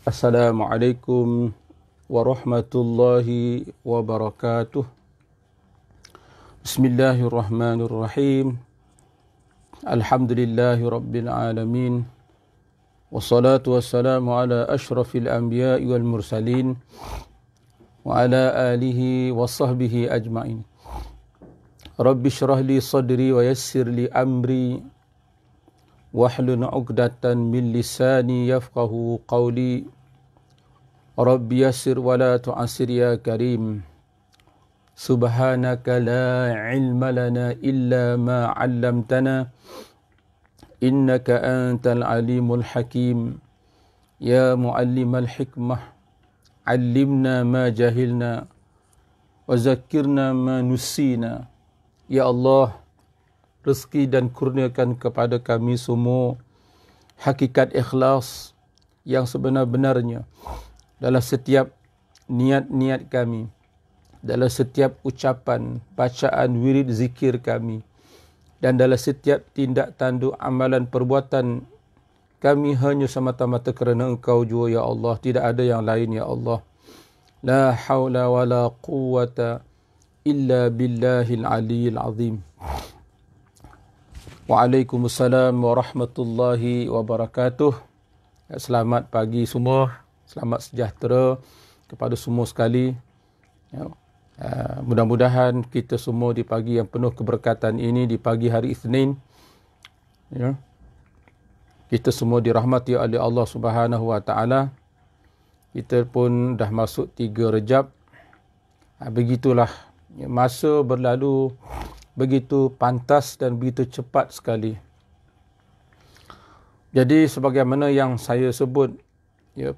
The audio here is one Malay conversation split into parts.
Assalamualaikum warahmatullahi wabarakatuh. Bismillahirrahmanirrahim. Alhamdulillahi rabbil alamin. Wassalatu wassalamu ala ashrafil anbiya'i wal mursalin wa ala alihi wa sahbihi ajma'in. Rabbi shrah li sadri wa yassir li amri wahlul 'uqdatan min lisani yafqahu qawli. Rabbi yassir wa la tu'assir ya karim. Subhanaka la ilma lana illa ma 'allamtana innaka antal alimul hakim. Ya muallimal hikmah 'allimna ma jahilna wa zakkirna ma nusina. Ya Allah, rezeki dan kurniakan kepada kami semua hakikat ikhlas yang sebenar-benarnya dalam setiap niat-niat kami, dalam setiap ucapan, bacaan, wirid, zikir kami, dan dalam setiap tindak tanduk amalan perbuatan kami hanya semata-mata kerana Engkau jua ya Allah, tidak ada yang lain ya Allah. La haula wa la quwwata illa billahil aliyyil azim. Waalaikumsalam warahmatullahi wabarakatuh. Selamat pagi semua. Selamat sejahtera kepada semua sekali. Mudah-mudahan kita semua di pagi yang penuh keberkatan ini, di pagi hari Isnin, kita semua dirahmati oleh Allah Subhanahu Wa Taala. Kita pun dah masuk 3 Rejab. Begitulah masa berlalu begitu pantas dan begitu cepat sekali. Jadi sebagaimana yang saya sebut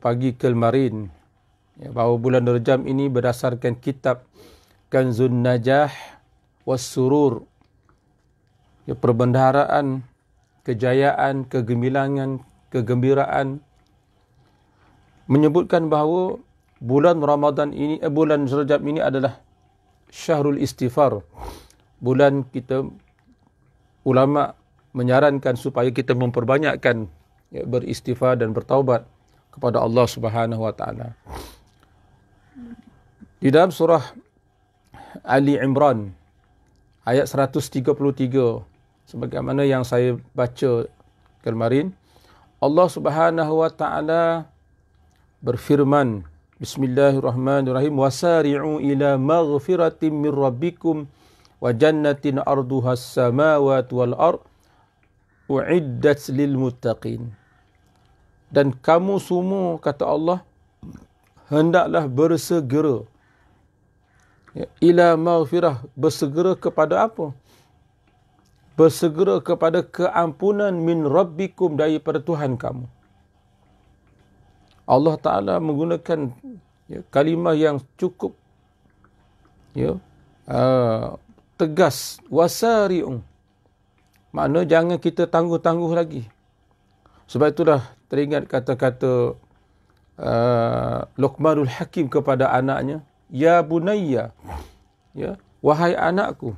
pagi kemarin, bahawa bulan Rejab ini berdasarkan kitab Kanzun Najah was Surur, perbendaharaan, kejayaan, kegemilangan, kegembiraan, menyebutkan bahawa bulan Ramadan ini, bulan Rejab ini adalah Syahrul Istighfar. Bulan kita, ulama menyarankan supaya kita memperbanyakkan beristighfar dan bertaubat kepada Allah Subhanahu Wa Taala. Di dalam surah Ali Imran ayat 133, sebagaimana yang saya baca kemarin, Allah Subhanahu Wa Taala berfirman, Bismillahirrahmanirrahim, wasari'u ila maghfiratin min rabbikum wa jannatin arduhas samawati wal ard uiddat lil muttaqin. Dan kamu semua, kata Allah, hendaklah bersegera ila maghfirah, bersegera kepada apa? Bersegera kepada keampunan min rabbikum, daripada Tuhan kamu. Allah Ta'ala menggunakan kalimah yang cukup tegas, wasari'u. Makna jangan kita tangguh-tangguh lagi. Sebab itulah teringat kata-kata Luqmanul Hakim kepada anaknya, ya bunayya, wahai anakku,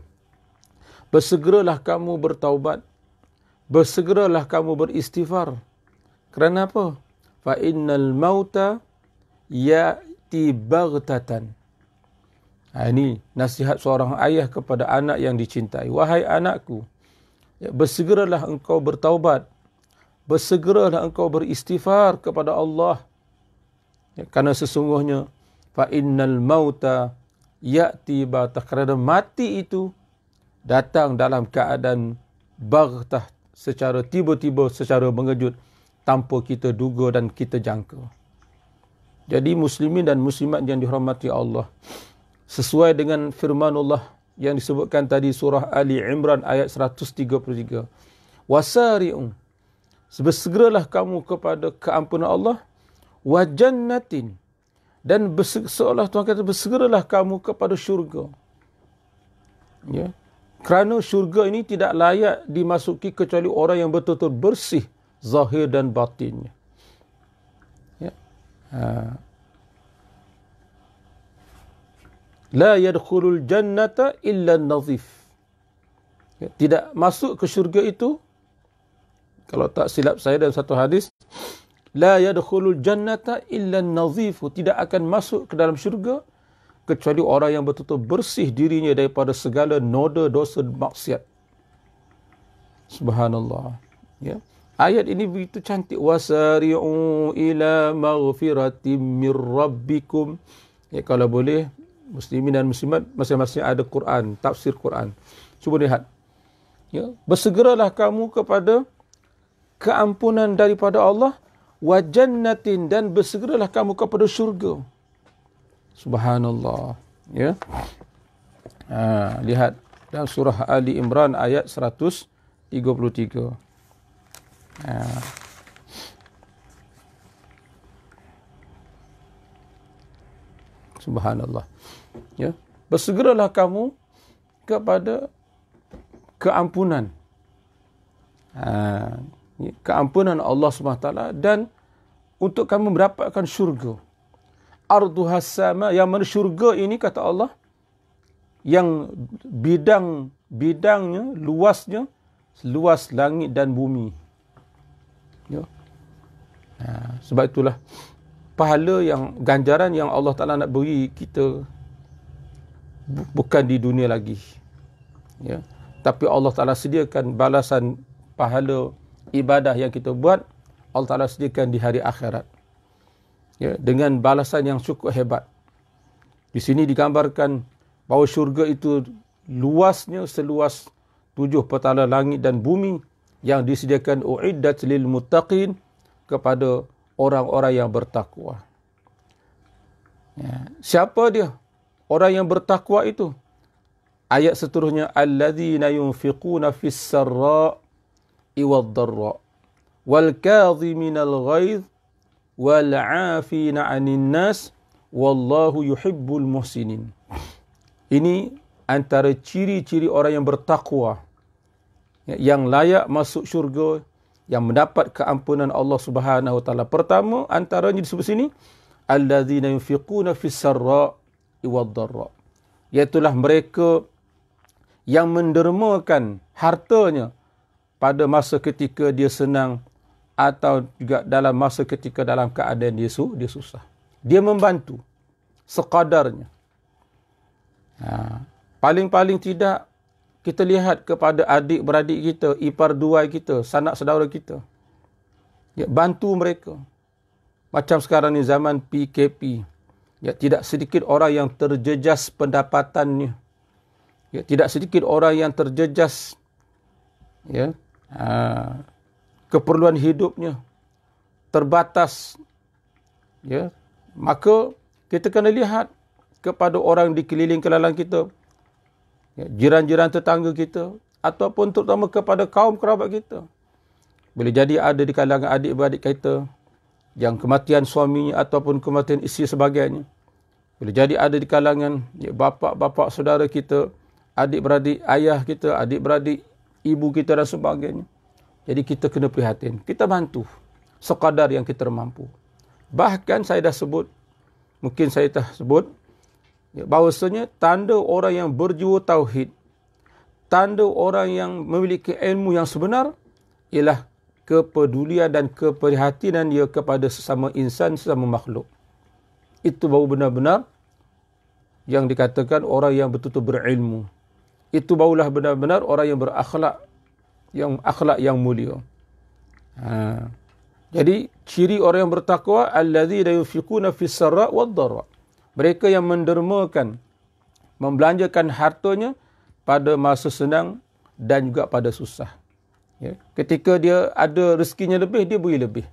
bersegeralah kamu bertaubat, bersegeralah kamu beristighfar. Kerana apa? Fa innal mauta ya'ti baghtatan. Ini nasihat seorang ayah kepada anak yang dicintai. Wahai anakku, bersegeralah engkau bertaubat, bersegeralah engkau beristighfar kepada Allah. Kerana sesungguhnya fa innal mauta ya'ti baghtah, kerana mati itu datang dalam keadaan baghtah, secara tiba-tiba, secara mengejut, tanpa kita duga dan kita jangka. Jadi muslimin dan muslimat yang dihormati Allah, sesuai dengan firman Allah yang disebutkan tadi, surah Ali Imran ayat 133. Wasari'u, bersegeralah kamu kepada keampunan Allah, wa jannatin, dan seolah Tuhan kata bersegeralah kamu kepada syurga. Kerana syurga ini tidak layak dimasuki kecuali orang yang betul-betul bersih zahir dan batinnya. La yadkhulul jannata illa an-nazif. Tidak masuk ke syurga itu, kalau tak silap saya dalam satu hadis, la yadkhulul jannata illa an-nadhif, tidak akan masuk ke dalam syurga kecuali orang yang betul-betul bersih dirinya daripada segala noda dosa maksiat. Subhanallah. Ya. Ayat ini begitu cantik. Wasari'u ila maghfiratim mir rabbikum. Ya, kalau boleh, muslimin dan muslimat masing-masing ada Quran, tafsir Quran. Cuba lihat. Ya, bersegeralah kamu kepada keampunan daripada Allah, wa jannatin, dan bersegeralah kamu kepada syurga. Subhanallah. Ya. Lihat dalam surah Ali Imran ayat 133. Subhanallah. Ya. Bersegeralah kamu kepada keampunan. Keampunan Allah SWT, dan untuk kamu mendapatkan syurga. Arduhas sama, yang mana syurga ini kata Allah, yang bidangnya, luasnya, luas langit dan bumi. Ya. Sebab itulah pahala yang, ganjaran yang Allah Ta'ala nak beri kita bukan di dunia lagi. Ya. Tapi Allah Ta'ala sediakan balasan pahala ibadah yang kita buat, Allah Ta'ala sediakan di hari akhirat. Ya, dengan balasan yang cukup hebat. Di sini digambarkan bahawa syurga itu luasnya seluas 7 petala langit dan bumi yang disediakan uiddat lil muttaqin, kepada orang-orang yang bertakwa. Ya. Siapa dia orang yang bertakwa itu? Ayat seterusnya, alladzina yunfiquna fis sarra'i wad dharra wal kadhiminal ghaidh wal 'afina 'anil nas wallahu yuhibbul muhsinin. Ini antara ciri-ciri orang yang bertakwa, yang layak masuk syurga, yang mendapat keampunan Allah Subhanahu Wa Taala. Pertama antaranya disebut sini, alladzina yunfiquna fis sarra'i wad dharra, iaitulah mereka yang mendermakan hartanya pada masa ketika dia senang atau juga dalam masa ketika dalam keadaan dia susah. Dia membantu sekadarnya. Paling-paling tidak kita lihat kepada adik-beradik kita, ipar dua kita, sanak saudara kita. Ya, bantu mereka. Macam sekarang ni zaman PKP. Ya, tidak sedikit orang yang terjejas pendapatannya. Ya, tidak sedikit orang yang terjejas, ya, keperluan hidupnya terbatas. Ya, maka kita kena lihat kepada orang di keliling-keliling kita, ya, jiran-jiran tetangga kita, ataupun terutama kepada kaum kerabat kita. Boleh jadi ada di kalangan adik-beradik kita yang kematian suaminya ataupun kematian isteri sebagainya. Boleh jadi ada di kalangan, ya, bapa-bapa saudara kita, adik-beradik ayah kita, adik-beradik ibu kita dan sebagainya. Jadi kita kena prihatin. Kita bantu sekadar yang kita mampu. Bahkan saya dah sebut, mungkin saya dah sebut, ya, bahawasanya tanda orang yang berjiwa tauhid, tanda orang yang memiliki ilmu yang sebenar, ialah kepedulian dan keprihatinan dia kepada sesama insan, sesama makhluk. Itu baru benar-benar yang dikatakan orang yang betul-betul berilmu. Itu barulah benar-benar orang yang berakhlak, yang akhlak yang mulia. Jadi ciri orang yang bertakwa, alladzina yunfiquna fis sarra' wad dharra, mereka yang mendermakan, membelanjakan hartanya pada masa senang dan juga pada susah. Ya. Ketika dia ada rezekinya lebih, dia beri lebih.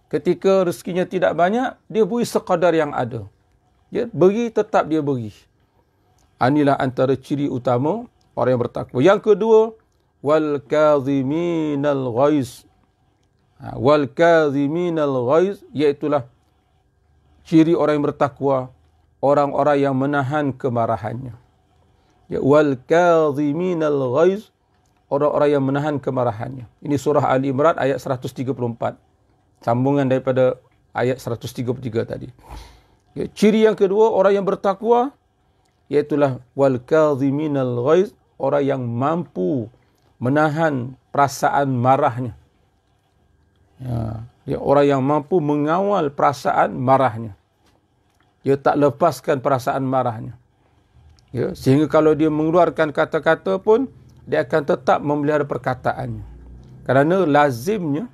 Ketika rezekinya tidak banyak, dia beri sekadar yang ada. Ya, beri tetap dia beri. Inilah antara ciri utama orang yang bertakwa. Yang kedua, wal kadhiminal ghaiz. Wal kadhiminal ghaiz, iaitulah ciri orang yang bertakwa, orang-orang yang menahan kemarahannya. Ya, wal kadhiminal ghaiz, orang-orang yang menahan kemarahannya. Ini surah Ali Imran ayat 134. Sambungan daripada ayat 133 tadi. Ya, ciri yang kedua orang yang bertakwa, iaitulah wal kadhiminal ghaiz, orang yang mampu menahan perasaan marahnya. Ya, Ya, orang yang mampu mengawal perasaan marahnya. Dia tak lepaskan perasaan marahnya. Ya, sehingga kalau dia mengeluarkan kata-kata pun, dia akan tetap memelihara perkataannya. Kerana lazimnya,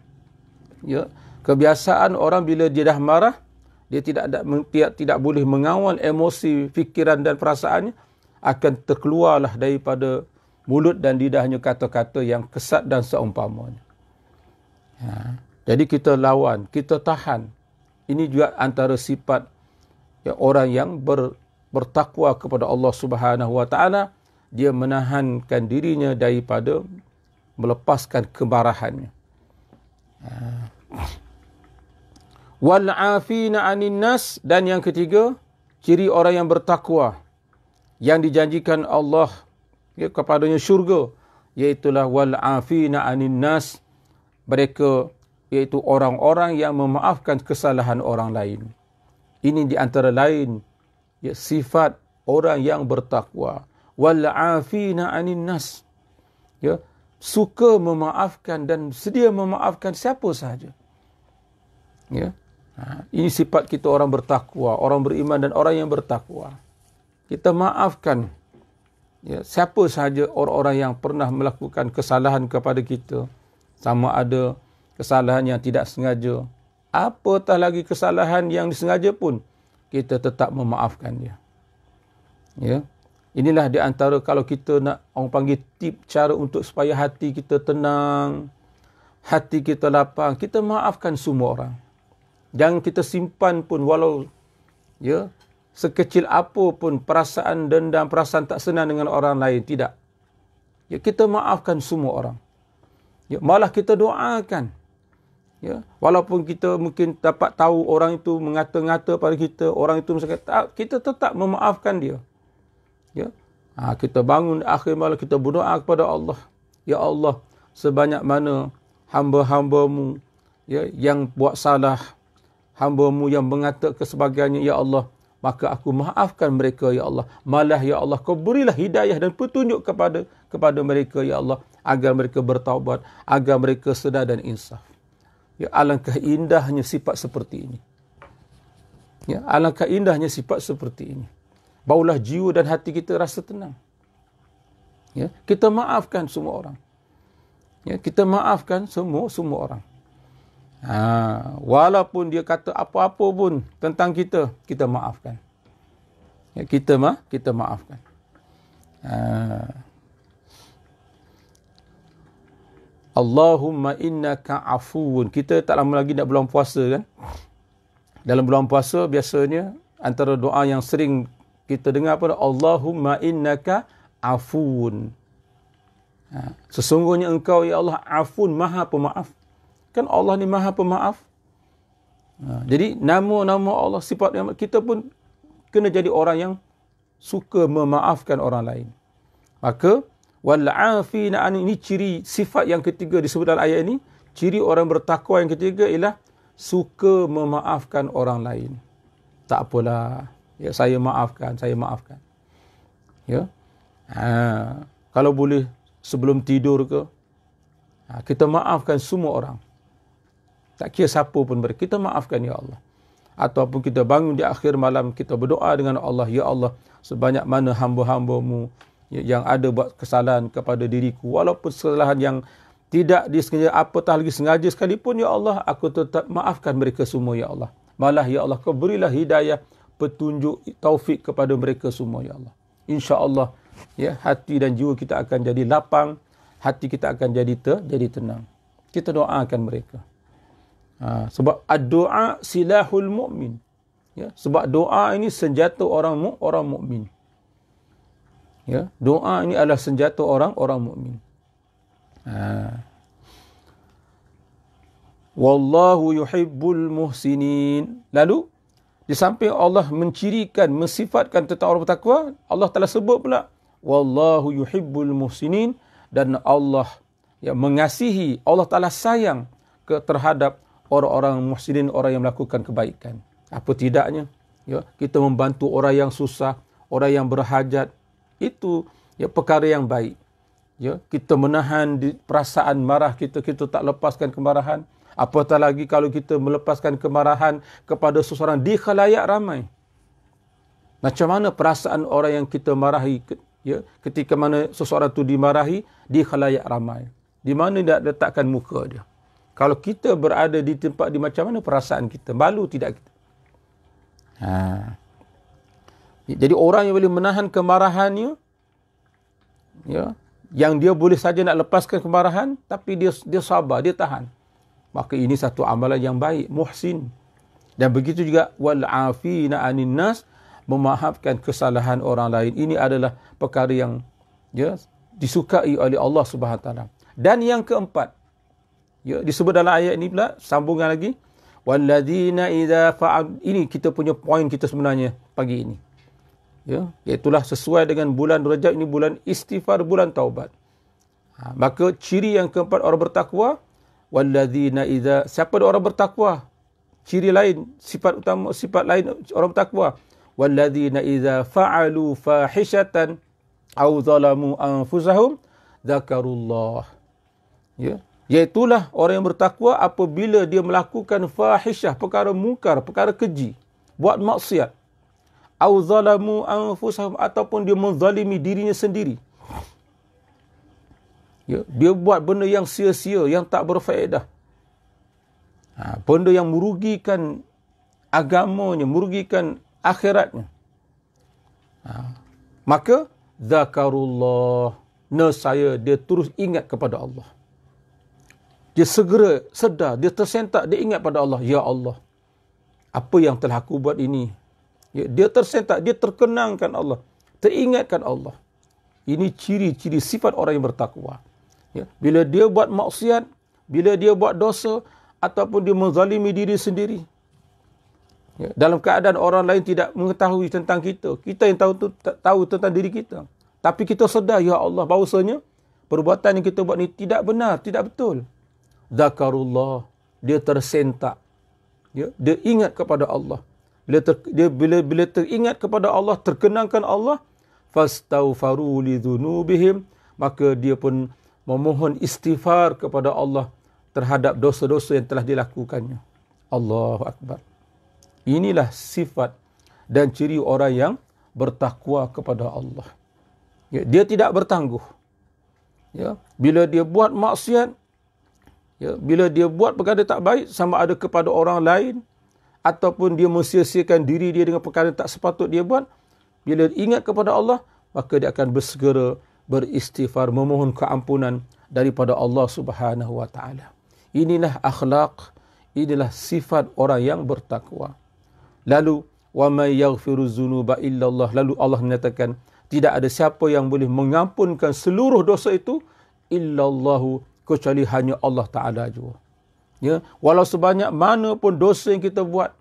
ya, kebiasaan orang bila dia dah marah, dia tidak boleh mengawal emosi, fikiran dan perasaannya, akan terkeluarlah daripada mulut dan lidahnya kata-kata yang kesat dan seumpamanya. Jadi kita lawan, kita tahan. Ini juga antara sifat ya, orang yang bertakwa kepada Allah Subhanahu Wa Taala. Dia menahankan dirinya daripada melepaskan kemarahannya. Wal afina 'anin nas, dan yang ketiga, ciri orang yang bertakwa yang dijanjikan Allah ya, kepadanya syurga, iaitulah wal afina 'anin nas. Mereka iaitu orang-orang yang memaafkan kesalahan orang lain. Ini di antara lain ya, sifat orang yang bertakwa. Wal afina 'anin nas. Ya, suka memaafkan dan sedia memaafkan siapa sahaja. Ya. Ini sifat kita orang bertakwa, orang beriman dan orang yang bertakwa. Kita maafkan ya, siapa sahaja orang-orang yang pernah melakukan kesalahan kepada kita. Sama ada kesalahan yang tidak sengaja, apatah lagi kesalahan yang disengaja pun, kita tetap memaafkan dia. Ya. Inilah di antara kalau kita nak orang panggil tip cara untuk supaya hati kita tenang, hati kita lapang, kita maafkan semua orang. Jangan kita simpan pun walau ya sekecil apa pun perasaan dendam, perasaan tak senang dengan orang lain, tidak. Ya, kita maafkan semua orang. Ya, malah kita doakan. Ya, walaupun kita mungkin dapat tahu orang itu mengata-ngata pada kita, orang itu misalkan, kita tetap memaafkan dia. Ya, kita bangun akhir malam kita berdoa kepada Allah. Ya Allah, sebanyak mana hamba-hambamu ya, yang buat salah, hamba-Mu yang mengata kesebagiannya, ya Allah, maka aku maafkan mereka, ya Allah. Malah, ya Allah, kau berilah hidayah dan petunjuk kepada mereka, ya Allah, agar mereka bertaubat, agar mereka sedar dan insaf. Ya, alangkah indahnya sifat seperti ini. Ya, alangkah indahnya sifat seperti ini. Barulah jiwa dan hati kita rasa tenang. Ya, kita maafkan semua orang. Ya, kita maafkan semua orang. Walaupun dia kata apa-apa pun tentang kita, kita maafkan. Ya, kita maafkan. Allahumma innaka afuun. Kita tak lama lagi nak bulan puasa kan. Dalam bulan puasa biasanya antara doa yang sering kita dengar pada Allahumma innaka afuun. Sesungguhnya engkau ya Allah afun, maha pemaaf. Kan Allah ni maha pemaaf. Jadi nama-nama Allah, sifat kita pun kena jadi orang yang suka memaafkan orang lain. Maka wal afina an, ini ciri sifat yang ketiga disebut dalam ayat ini. Ciri orang bertakwa yang ketiga ialah suka memaafkan orang lain. Tak apalah, ya, saya maafkan. Ya. Kalau boleh sebelum tidur ke, kita maafkan semua orang. Tak kira siapa pun mereka, kita maafkan ya Allah. Ataupun kita bangun di akhir malam, kita berdoa dengan Allah, ya Allah, sebanyak mana hamba-hamba-Mu yang ada buat kesalahan kepada diriku, walaupun kesalahan yang tidak disengaja, apatah lagi sengaja sekalipun, ya Allah, aku tetap maafkan mereka semua, ya Allah. Malah, ya Allah, kau berilah hidayah, petunjuk, taufik kepada mereka semua, ya Allah. InsyaAllah, ya, hati dan jiwa kita akan jadi lapang, hati kita akan jadi tenang. Kita doakan mereka. Sebab doa silahul mu'min. Ya, sebab doa ini senjata orang mukmin. Ya, doa ini adalah senjata orang mukmin. Wallahu yuhibbul muhsinin. Lalu di samping Allah mencirikan, mensifatkan tentang orang bertakwa, Allah telah sebut pula wallahu yuhibbul muhsinin, dan Allah yang mengasihi, Allah Taala sayang terhadap orang-orang muhsinin, orang yang melakukan kebaikan. Apa tidaknya, ya, kita membantu orang yang susah, orang yang berhajat, itu ya perkara yang baik. Ya, kita menahan perasaan marah kita tak lepaskan kemarahan, Apatah lagi kalau kita melepaskan kemarahan kepada seseorang di khalayak ramai. Macam mana perasaan orang yang kita marahi, ya, ketika mana seseorang itu dimarahi di khalayak ramai? Di mana dia letakkan muka dia? Kalau kita berada di tempat di macam mana perasaan kita? Malu tidak kita? Jadi orang yang boleh menahan kemarahannya, ya, yang dia boleh saja nak lepaskan kemarahan, tapi dia sabar, dia tahan. Maka ini satu amalan yang baik, muhsin. Dan begitu juga wal afina anin nas, memaafkan kesalahan orang lain. Ini adalah perkara yang, ya, disukai oleh Allah Subhanahu Wa Taala. Dan yang keempat, ya, disebut dalam ayat ini pula, sambungan lagi, walladzina idza fa'al, ini kita punya poin kita sebenarnya pagi ini. Ya, iaitulah sesuai dengan bulan Rajab ini, bulan istighfar, bulan taubat. Maka ciri yang keempat orang bertakwa, walladzina idza, siapa orang bertakwa? Ciri lain, sifat utama, sifat lain orang bertakwa, walladzina idza fa'alu fahishatan aw zalamu anfusahum dzakarullah. Ya, iaitulah orang yang bertakwa apabila dia melakukan fahishah, perkara mungkar, perkara keji, buat maksiat, au zalamu anfusahum, ataupun dia menzalimi dirinya sendiri. Ya, dia buat benda yang sia-sia, yang tak berfaedah. Benda yang merugikan agamanya, merugikan akhiratnya. Maka zakarullah, nescaya dia terus ingat kepada Allah. Dia segera sedar, dia tersentak, dia ingat pada Allah. Ya Allah, apa yang telah aku buat ini? Ya, dia tersentak, dia terkenangkan Allah, teringatkan Allah. Ini ciri-ciri sifat orang yang bertakwa. Ya, bila dia buat maksiat, bila dia buat dosa, ataupun dia menzalimi diri sendiri, ya, dalam keadaan orang lain tidak mengetahui tentang kita, kita yang tahu tentang diri kita, tapi kita sedar, ya Allah, bahawasanya perbuatan yang kita buat ini tidak benar, tidak betul. Zakarullah, dia tersentak, ya, dia ingat kepada Allah. Bila teringat kepada Allah, terkenangkan Allah, fastaghfaru lidzunubihim, maka dia pun memohon istighfar kepada Allah terhadap dosa-dosa yang telah dilakukannya. Allahu Akbar. Inilah sifat dan ciri orang yang bertakwa kepada Allah. Ya, dia tidak bertangguh. Ya, bila dia buat maksiat, ya, bila dia buat perkara tak baik, sama ada kepada orang lain, ataupun dia mensia-siakan diri dia dengan perkara tak sepatut dia buat, bila ingat kepada Allah, maka dia akan bersegera beristighfar, memohon keampunan daripada Allah Subhanahu Wa Taala. Inilah akhlak, inilah sifat orang yang bertakwa. Lalu, wa may yaghfiru dzunuba illallah, lalu Allah menyatakan, tidak ada siapa yang boleh mengampunkan seluruh dosa itu illallahu, kecuali hanya Allah Ta'ala jua. Ya, walau sebanyak mana pun dosa yang kita buat,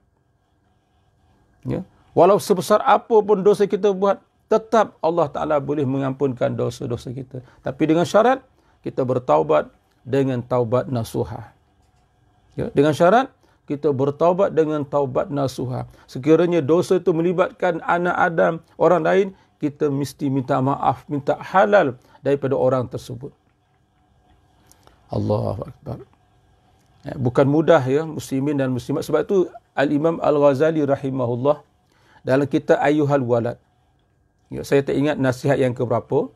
ya, walau sebesar apa pun dosa kita buat, tetap Allah Ta'ala boleh mengampunkan dosa-dosa kita. Tapi dengan syarat, kita bertaubat dengan taubat nasuha. Ya, dengan syarat, kita bertaubat dengan taubat nasuha. Sekiranya dosa itu melibatkan anak Adam, orang lain, kita mesti minta maaf, minta halal daripada orang tersebut. Allahu Akbar. Ya, bukan mudah, ya, muslimin dan muslimat. Sebab itu Al-Imam Al-Ghazali rahimahullah, dalam kitab Ayyuhal Walad, ya, saya tak ingat nasihat yang keberapa.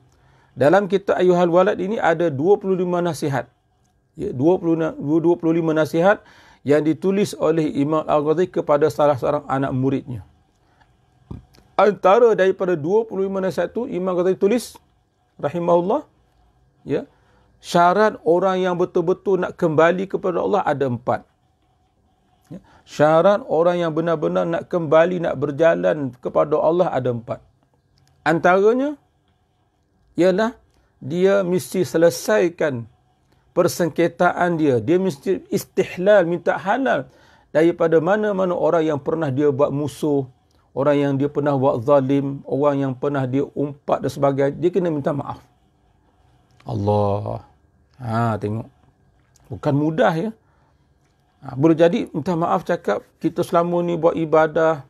Dalam kitab Ayyuhal Walad ini ada 25 nasihat. Ya, 25 nasihat yang ditulis oleh Imam Al-Ghazali kepada salah seorang anak muridnya. Antara daripada 25 nasihat itu, Imam Al-Ghazali tulis rahimahullah, ya, syarat orang yang betul-betul nak kembali kepada Allah ada 4. Ya, syarat orang yang benar-benar nak kembali, nak berjalan kepada Allah ada 4. Antaranya ialah dia mesti selesaikan persengketaan dia. Dia mesti istihlal, minta halal daripada mana-mana orang yang pernah dia buat musuh, orang yang dia pernah buat zalim, orang yang pernah dia umpat dan sebagainya. Dia kena minta maaf. Allah. Tengok. Bukan mudah, ya. Boleh jadi minta maaf, cakap kita selama ni buat ibadah,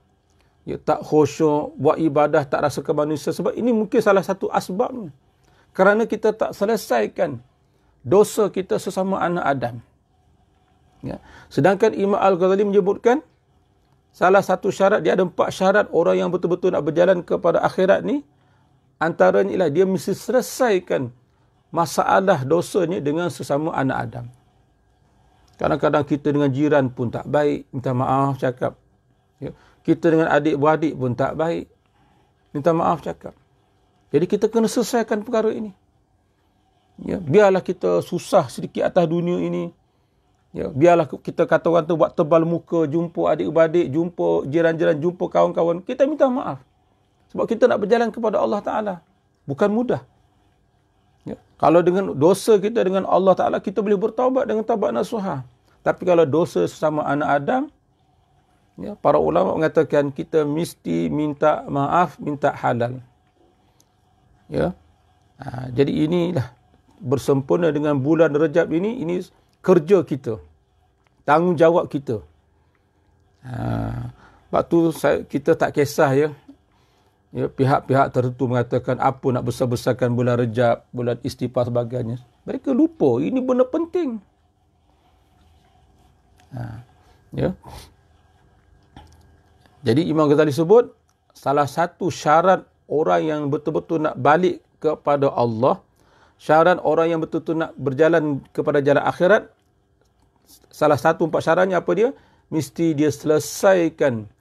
ya, tak khusyuk, buat ibadah tak rasa kemanusiaan. Sebab ini mungkin salah satu asbabnya. Kerana kita tak selesaikan dosa kita sesama anak Adam. Ya. Sedangkan Imam Al-Ghazali menyebutkan salah satu syarat, dia ada 4 syarat orang yang betul-betul nak berjalan kepada akhirat ni. Antaranya ialah dia mesti selesaikan masalah dosanya dengan sesama anak Adam. Kadang-kadang kita dengan jiran pun tak baik, minta maaf cakap. Ya. Kita dengan adik-beradik pun tak baik, minta maaf cakap. Jadi kita kena selesaikan perkara ini. Ya. Biarlah kita susah sedikit atas dunia ini. Ya. Biarlah kita kata orang tu buat tebal muka, jumpa adik-beradik, jumpa jiran-jiran, jumpa kawan-kawan. Kita minta maaf. Sebab kita nak berjalan kepada Allah Ta'ala. Bukan mudah. Ya. Kalau dengan dosa kita dengan Allah Ta'ala, kita boleh bertaubat dengan taubat nasuha. Tapi kalau dosa sesama anak Adam, ya, para ulama mengatakan kita mesti minta maaf, minta halal. Ya. Jadi inilah bersempena dengan bulan Rejab ini kerja kita. Tanggungjawab kita. Sebab tu kita tak kisah ya. Ya, pihak-pihak tertentu mengatakan apa nak besar-besarkan bulan Rejab, bulan istighfar sebagainya. Mereka lupa ini benda penting. Ya. Jadi Imam Ghazali sebut salah satu syarat orang yang betul-betul nak balik kepada Allah, syarat orang yang betul-betul nak berjalan kepada jalan akhirat, salah satu 4 syaratnya apa dia? Mesti dia selesaikan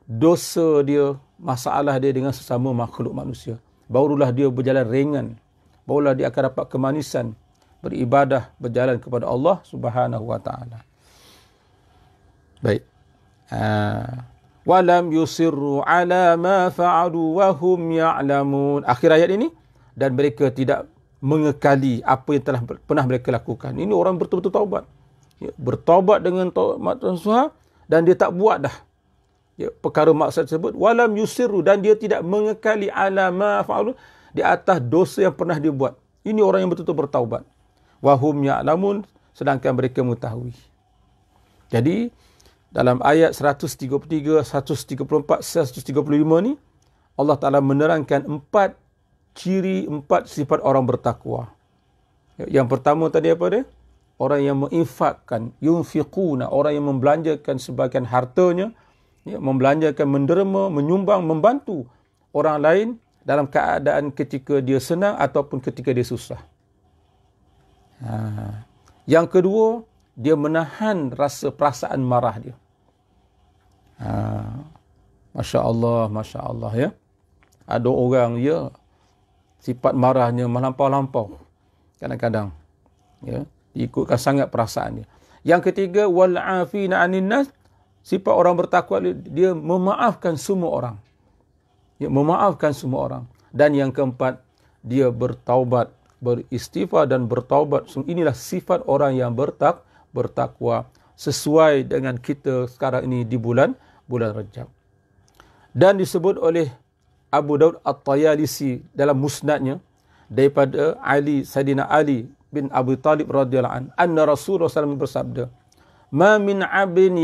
dosa dia, masalah dia dengan sesama makhluk manusia. Barulah dia berjalan ringan. Barulah dia akan dapat kemanisan beribadah, berjalan kepada Allah Subhanahu wa taala. Baik. Walam yusirru ala ma fa'alu wa hum ya'lamun. Akhir ayat ini, dan mereka tidak mengekali apa yang telah pernah mereka lakukan. Ini orang betul-betul taubat. Ya, bertaubat dengan taubat nasuha dan dia tak buat dah. Ya, perkara maksud tersebut, walam yusirru, dan dia tidak mengekali ala ma fa'alu, di atas dosa yang pernah dia buat. Ini orang yang betul-betul bertaubat. Wa hum ya'lamun, sedangkan mereka mengetahui. Jadi dalam ayat 133, 134, 135 ni, Allah Ta'ala menerangkan 4 ciri, 4 sifat orang bertakwa. Yang pertama tadi apa dia? Orang yang menginfakkan, yunfiquna, orang yang membelanjakan sebagian hartanya, ya, membelanjakan, menderma, menyumbang, membantu orang lain dalam keadaan ketika dia senang ataupun ketika dia susah. Yang kedua, dia menahan rasa perasaan marah dia. Masya Allah ya. Ada orang ya, sifat marahnya melampau-lampau kadang-kadang. Ya, ikutkan sangat perasaan dia. Yang ketiga, wal afina 'anil nas, sifat orang bertakwa dia memaafkan semua orang. Ya, memaafkan semua orang. Dan yang keempat, dia bertaubat, beristighfar dan bertaubat. Inilah sifat orang yang bertakwa sesuai dengan kita sekarang ini di bulan Rejab. Dan disebut oleh Abu Daud At-Tayalisi dalam musnadnya daripada Sayyidina Ali bin Abi Talib radhiyallahu anhu, anna Rasulullah SAW bersabda, ma min 'abdin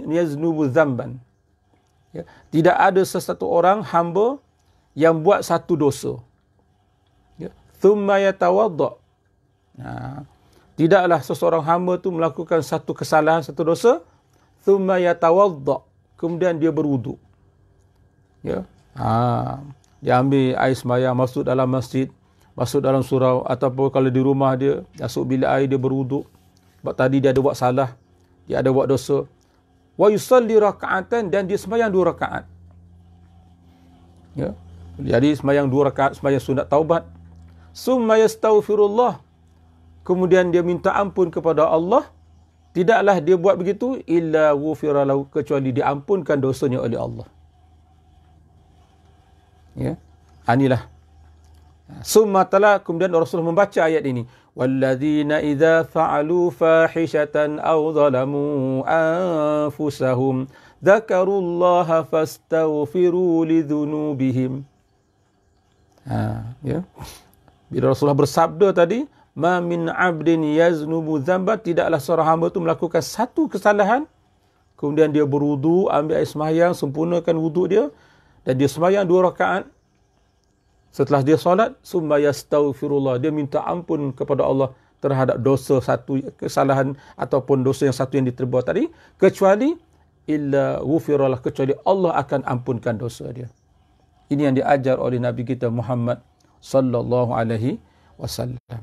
yaznubu dzamban. Ya, tidak ada sesuatu orang hamba yang buat satu dosa. Ya, thumma yatawadda. Tidaklah seseorang hamba tu melakukan satu kesalahan, satu dosa, thumma yatawadda, kemudian dia berwuduk. Ya. Dia ambil air sembahyang, masuk dalam masjid, masuk dalam surau, ataupun kalau di rumah dia, masuk bilik air, dia berwuduk. Sebab tadi dia ada buat salah, dia ada buat dosa. Wa yusalli raka'atan, dan dia sembahyang 2 rakaat. Ya. Jadi sembahyang 2 rakaat, sembahyang sunat taubat. Summa yastaghfirullah, kemudian dia minta ampun kepada Allah. Tidaklah dia buat begitu illa ghufira lahu, kecuali diampunkan dosanya oleh Allah. Ya. Inilah. Summa tala, kemudian Rasulullah membaca ayat ini. Walladzina idza fa'alu fahishatan aw zalamu anfusahum dzakarullaha fastaghfiru lidzunubihim. Ya. Bila Rasulullah bersabda tadi, ma min 'abdin yaznubu dzamba, tidaklah seorang hamba itu melakukan satu kesalahan, kemudian dia berwudu, ambil air sembahyang, sempurnakan wudu dia, dan dia sembahyang 2 rakaat. Setelah dia solat, summa yastaghfirullah, dia minta ampun kepada Allah terhadap dosa satu, kesalahan ataupun dosa yang satu yang diterbuat tadi, kecuali illa ghufiralah, kecuali Allah akan ampunkan dosa dia. Ini yang diajar oleh Nabi kita Muhammad sallallahu alaihi wasallam.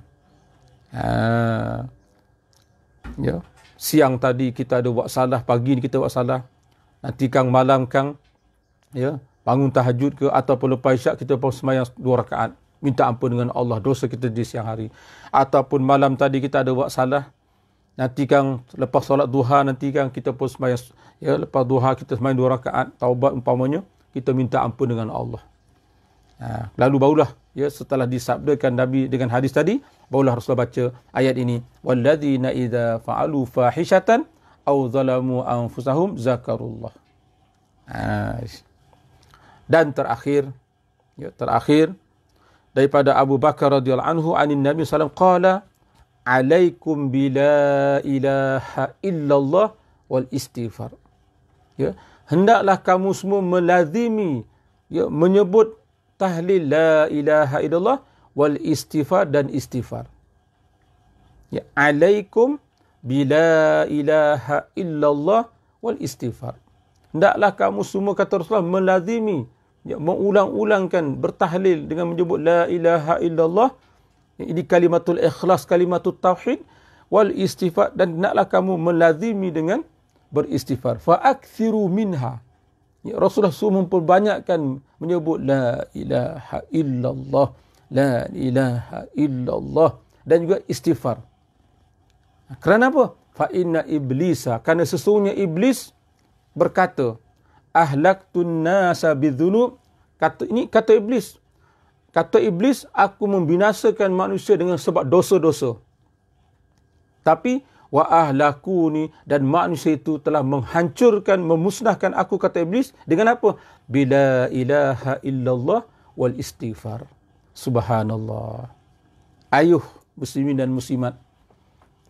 Ya, siang tadi kita ada buat salah, pagi ni kita buat salah. Nanti kang malam kang ya, bangun tahajud ke ataupun lepas isyak kita pun sembahyang 2 rakaat, minta ampun dengan Allah dosa kita di siang hari. Ataupun malam tadi kita ada buat salah, nanti kang lepas solat duha nanti kang kita pun sembahyang ya, lepas duha kita sembahyang 2 rakaat taubat umpamanya, kita minta ampun dengan Allah. Lalu barulah ya, setelah disabdakan Nabi dengan hadis tadi, barulah Rasulullah baca ayat ini, walladzina idza fa'alu fahishatan aw zalamu anfusahum zakarullah. Dan terakhir daripada Abu Bakar radhiyallahu anhu anin Nabi sallallahu alaihi wasallam qala alaikum bila ilaha illallah wal istighfar. Ya, hendaklah kamu semua melazimi ya, menyebut tahlil la ilaha illallah wal istighfar dan istighfar. Ya, alaikum bila ilaha illallah wal istighfar. Hendaklah kamu semua, kata Rasulullah, melazimi ya, mengulang-ulangkan bertahlil dengan menyebut la ilaha illallah. Ini kalimatul ikhlas, kalimatul tauhid, wal istighfar, dan hendaklah kamu melazimi dengan beristighfar. Fa aktsiru minha. Ya, Rasulullah suruh memperbanyakkan menyebut la ilaha illallah, la ilaha illallah, dan juga istighfar. Kerana apa? Fa inna iblisa, kerana sesungguhnya iblis berkata, ahlaktun nasa bidzunub. Kata iblis, aku membinasakan manusia dengan sebab dosa-dosa. Tapi wa ahlakuni, dan manusia itu telah menghancurkan, memusnahkan aku, kata iblis, dengan apa? Bila ilaha illallah wal istighfar. Subhanallah. Ayuh muslimin dan muslimat,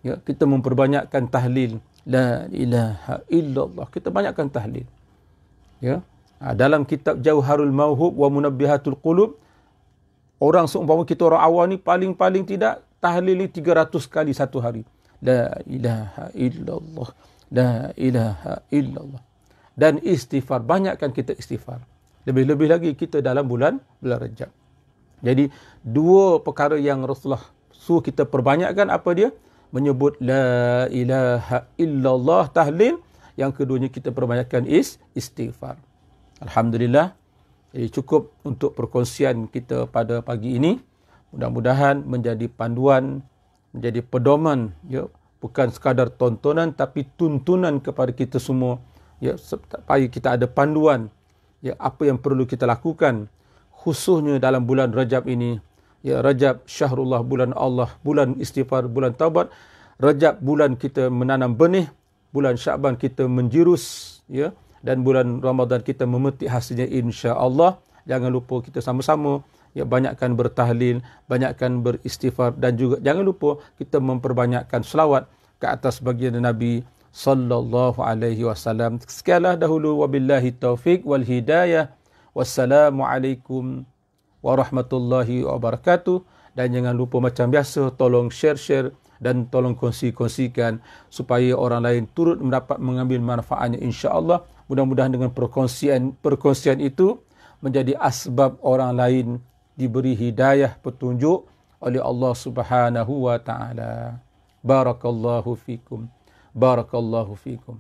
ya, kita memperbanyakkan tahlil la ilaha illallah. Kita banyakkan tahlil. Ya. Dalam kitab Jauharul Mauhub wa Munabbihatul Qulub, orang seumpama kita orang awam ni paling tidak tahlil 300 kali satu hari. La ilaha illallah, la ilaha illallah. Dan istighfar, banyakkan kita istighfar. Lebih-lebih lagi kita dalam bulan Rajab. Jadi dua perkara yang Rasulullah suruh kita perbanyakkan, apa dia? Menyebut la ilaha illallah, tahlil. Yang keduanya kita perbanyakkan istighfar. Alhamdulillah. Jadi cukup untuk perkongsian kita pada pagi ini. Mudah-mudahan menjadi panduan, menjadi pedoman, ya, bukan sekadar tontonan tapi tuntunan kepada kita semua, ya, supaya kita ada panduan, ya, apa yang perlu kita lakukan khususnya dalam bulan Rajab ini. Ya, Rajab syahrullah, bulan Allah, bulan istighfar, bulan taubat. Rajab bulan kita menanam benih, bulan Syaban kita menjirus, ya, dan bulan Ramadan kita memetik hasilnya insya-Allah. Jangan lupa kita sama-sama, ya, banyakkan bertahlil, banyakkan beristighfar, dan juga jangan lupa kita memperbanyakkan selawat ke atas baginda Nabi sallallahu alaihi wasallam. Sekianlah dahulu, wabillahi taufik wal hidayah. Wassalamualaikum warahmatullahi wabarakatuh. Dan jangan lupa macam biasa, tolong share dan tolong kongsikan supaya orang lain turut mengambil manfaatnya insya-Allah. Mudah-mudahan dengan perkongsian itu menjadi asbab orang lain diberi hidayah, petunjuk oleh Allah Subhanahu wa taala. Barakallahu fikum. Barakallahu fikum.